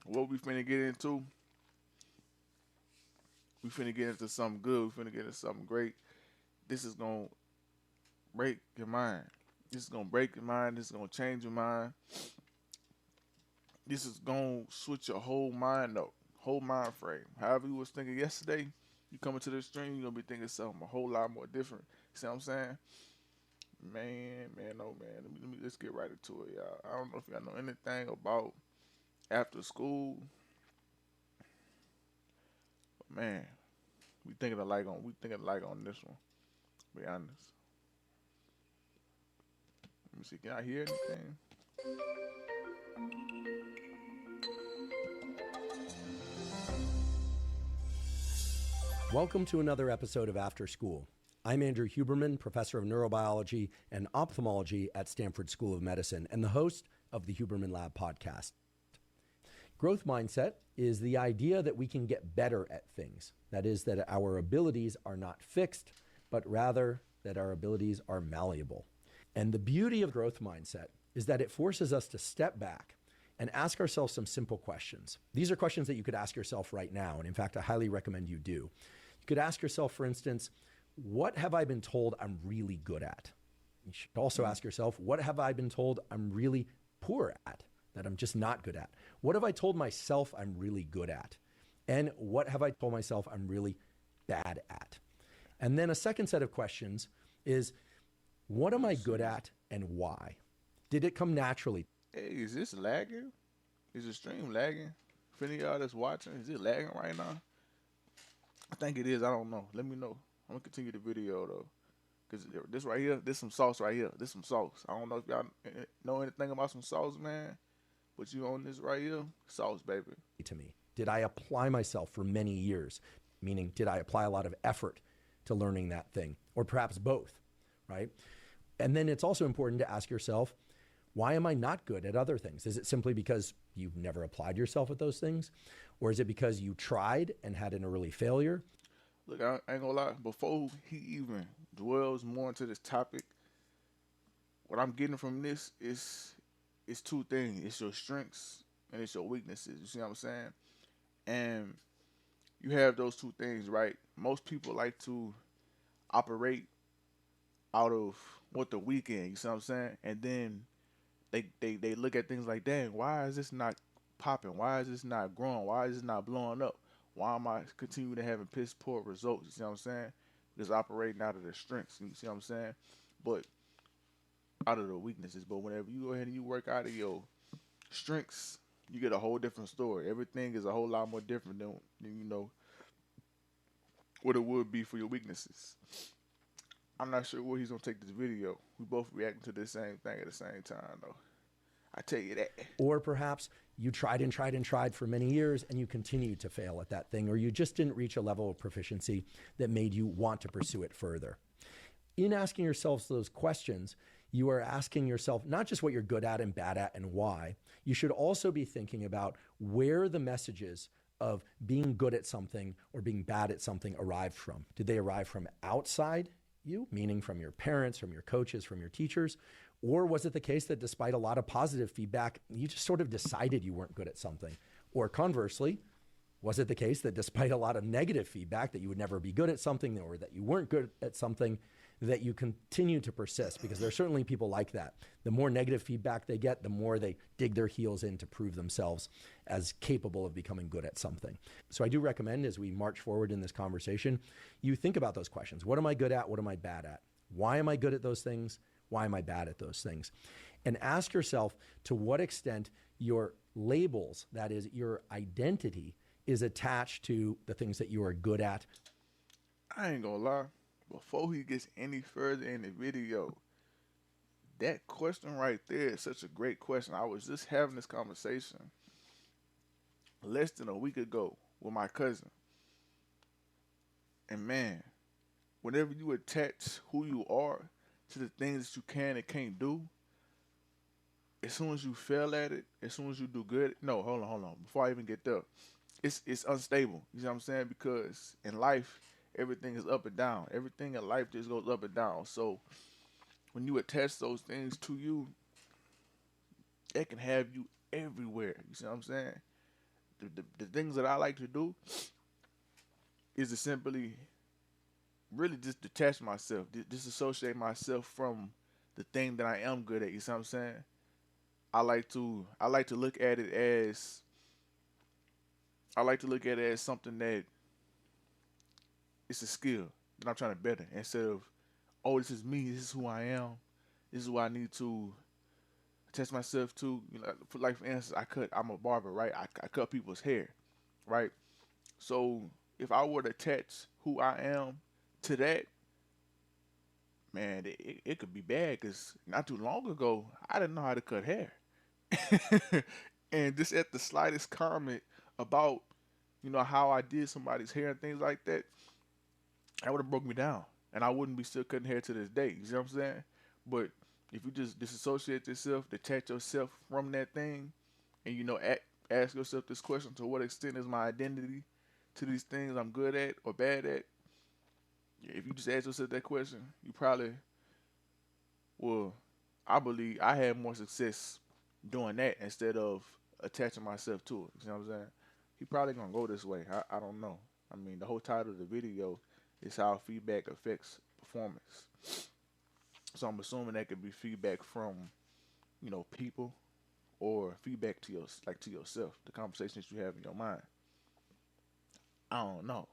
What we finna get into, we finna get into something good. We finna get into something great. This is gonna break your mind. This is gonna break your mind. This is gonna change your mind. This is gonna switch your whole mind up, whole mind frame. However you was thinking yesterday, you come into this stream, you're gonna be thinking something a whole lot more different. See what I'm saying? Man, oh man. Let's get right into it, y'all. I don't know if y'all know anything about after school, but man, we thinking alike on this one. Be honest. Let me see. Can I hear anything? Welcome to another episode of After School. I'm Andrew Huberman, professor of neurobiology and ophthalmology at Stanford School of Medicine and the host of the Huberman Lab podcast. Growth mindset is the idea that we can get better at things. That is, that our abilities are not fixed, but rather that our abilities are malleable. And the beauty of growth mindset is that it forces us to step back and ask ourselves some simple questions. These are questions that you could ask yourself right now. And in fact, I highly recommend you do. You could ask yourself, for instance, what have I been told I'm really good at? You should also ask yourself, what have I been told I'm really poor at, that I'm just not good at? What have I told myself I'm really good at? And what have I told myself I'm really bad at? And then a second set of questions is, what am I good at and why? Did it come naturally? Hey, is this lagging? Is the stream lagging? For any of y'all that's watching, is it lagging right now? I think it is. I don't know. Let me know. I'm gonna continue the video though, cause this right here, this some sauce right here. This some sauce. I don't know if y'all know anything about some sauce, man, but you on this right here, sauce, baby. To me? Did I apply myself for many years? Meaning, did I apply a lot of effort to learning that thing? Or perhaps both, right? And then it's also important to ask yourself, why am I not good at other things? Is it simply because you've never applied yourself at those things? Or is it because you tried and had an early failure? Look, I ain't gonna lie. Before he even dwells more into this topic, what I'm getting from this is two things. It's your strengths and it's your weaknesses. You see what I'm saying? And you have those two things, right? Most people like to operate out of what the weekend, you see what I'm saying? And then they look at things like, dang, why is this not popping? Why is this not growing? Why is this not blowing up? Why am I continuing to having piss poor results? You see what I'm saying? Just operating out of their strengths. You see what I'm saying? But out of the weaknesses. But whenever you go ahead and you work out of your strengths, you get a whole different story. Everything is a whole lot more different than you know what it would be for your weaknesses. I'm not sure where he's gonna take this video. We both reacting to the same thing at the same time, though. I tell you that. Or perhaps you tried and tried and tried for many years and you continued to fail at that thing, or you just didn't reach a level of proficiency that made you want to pursue it further. In asking yourselves those questions, you are asking yourself not just what you're good at and bad at and why. You should also be thinking about where the messages of being good at something or being bad at something arrived from. Did they arrive from outside you, meaning from your parents, from your coaches, from your teachers? Or was it the case that despite a lot of positive feedback, you just sort of decided you weren't good at something? Or conversely, was it the case that despite a lot of negative feedback that you would never be good at something or that you weren't good at something, that you continue to persist? Because there are certainly people like that. The more negative feedback they get, the more they dig their heels in to prove themselves as capable of becoming good at something. So I do recommend, as we march forward in this conversation, you think about those questions. What am I good at? What am I bad at? Why am I good at those things? Why am I bad at those things? And ask yourself to what extent your labels, that is, your identity, is attached to the things that you are good at. I ain't gonna lie. Before he gets any further in the video, that question right there is such a great question. I was just having this conversation less than a week ago with my cousin. And man, whenever you attach who you are to the things that you can and can't do, as soon as you fail at it, as soon as you do good, no, hold on. Before I even get there, it's unstable. You know what I'm saying? Because in life, everything is up and down. Everything in life just goes up and down. So when you attach those things to you, it can have you everywhere. You see what I'm saying? the things that I like to do is to simply really just detach myself, disassociate myself from the thing that I am good at. You see what I'm saying? I like to look at it as something that it's a skill that I'm trying to better instead of, oh, this is me, this is who I am, this is what I need to attach myself to. You know, for instance, I'm a barber, right? I cut people's hair, right? So if I were to attach who I am to that, man, it could be bad because not too long ago I didn't know how to cut hair, and just at the slightest comment about how I did somebody's hair and things like that, that would have broke me down, and I wouldn't be still cutting hair to this day. You see what I'm saying? But if you just disassociate yourself, detach yourself from that thing, and ask yourself this question: to what extent is my identity to these things I'm good at or bad at? Yeah, if you just ask yourself that question, you probably will. I believe I had more success doing that instead of attaching myself to it. You know what I'm saying? He probably gonna go this way. I don't know. I mean, the whole title of the video is how feedback affects performance. So I'm assuming that could be feedback from people or feedback to to yourself, the conversations you have in your mind. I don't know.